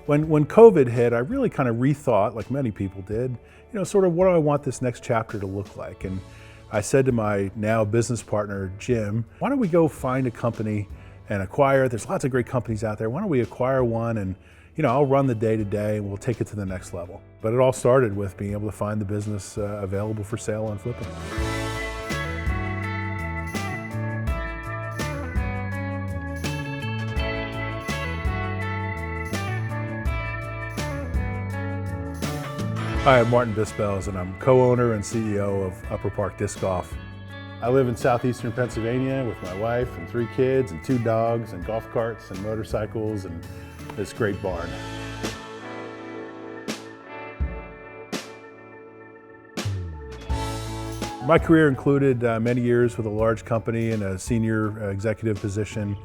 When COVID hit, I really kind of rethought, like many people did, sort of what do I want this next chapter to look like? And I said to my now business partner, Jim, why don't we go find a company and acquire it? There's lots of great companies out there. Why don't we acquire one and I'll run the day-to-day and we'll take it to the next level. But it all started with being able to find the business available for sale on Flippa. Hi, I'm Martin Bispels, and I'm co-owner and CEO of Upper Park Disc Golf. I live in southeastern Pennsylvania with my wife and 3 kids and 2 dogs and golf carts and motorcycles and this great barn. My career included many years with a large company in a senior executive position,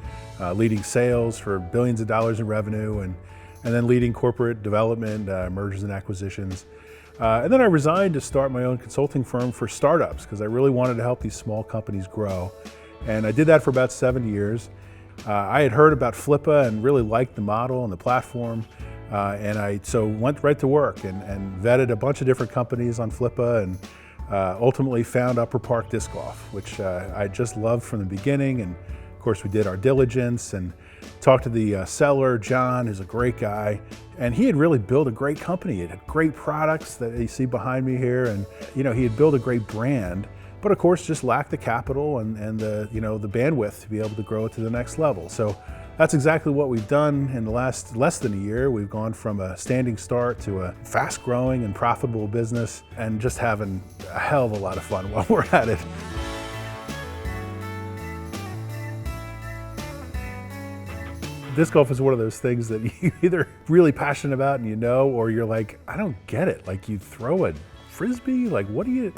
leading sales for billions of dollars in revenue, and then leading corporate development, mergers and acquisitions. And then I resigned to start my own consulting firm for startups because I really wanted to help these small companies grow. And I did that for about 7 years. I had heard about Flippa and really liked the model and the platform. And I went right to work and vetted a bunch of different companies on Flippa and ultimately found Upper Park Disc Golf, which I just loved from the beginning. And of course we did our diligence and talked to the seller, John, who's a great guy. And he had really built a great company. It had great products that you see behind me here. And he had built a great brand, but of course just lacked the capital and the bandwidth to be able to grow it to the next level. So that's exactly what we've done in the last less than a year. We've gone from a standing start to a fast growing and profitable business and just having a hell of a lot of fun while we're at it. Disc golf is one of those things that you're either really passionate about and or you're like, I don't get it. Like you throw a Frisbee, like what do you?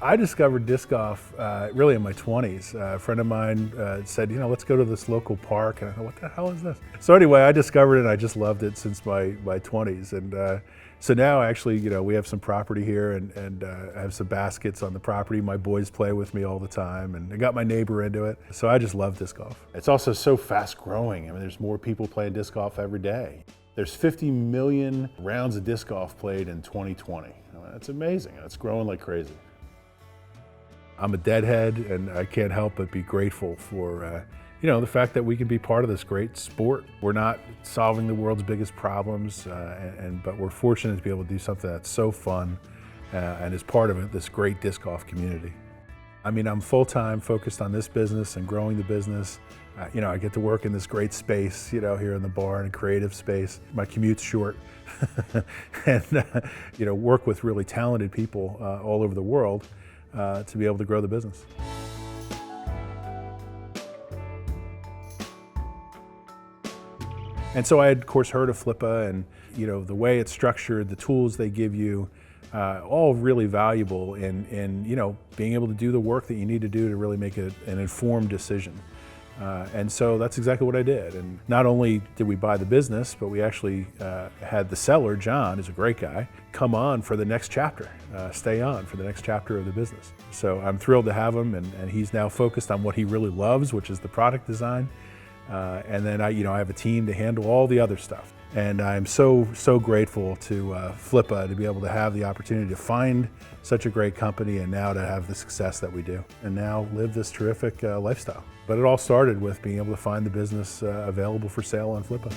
I discovered disc golf really in my 20s. A friend of mine said, let's go to this local park. And I thought, what the hell is this? So anyway, I discovered it and I just loved it since my 20s. And so now actually, we have some property here and I have some baskets on the property. My boys play with me all the time and I got my neighbor into it. So I just love disc golf. It's also so fast growing. I mean, there's more people playing disc golf every day. There's 50 million rounds of disc golf played in 2020. That's amazing. It's growing like crazy. I'm a deadhead and I can't help but be grateful for the fact that we can be part of this great sport. We're not solving the world's biggest problems, but we're fortunate to be able to do something that's so fun and is part of this great disc golf community. I mean, I'm full-time focused on this business and growing the business. I get to work in this great space, here in the barn, a creative space. My commute's short and, work with really talented people all over the world to be able to grow the business. And so I had, of course, heard of Flippa and, the way it's structured, the tools they give you, all really valuable in being able to do the work that you need to do to really make an informed decision. And so that's exactly what I did. And not only did we buy the business, but we actually had the seller, John, who's a great guy, come on for the next chapter, stay on for the next chapter of the business. So I'm thrilled to have him, and he's now focused on what he really loves, which is the product design. And then I have a team to handle all the other stuff. And I'm so grateful to Flippa to be able to have the opportunity to find such a great company and now to have the success that we do and now live this terrific lifestyle. But it all started with being able to find the business available for sale on Flippa.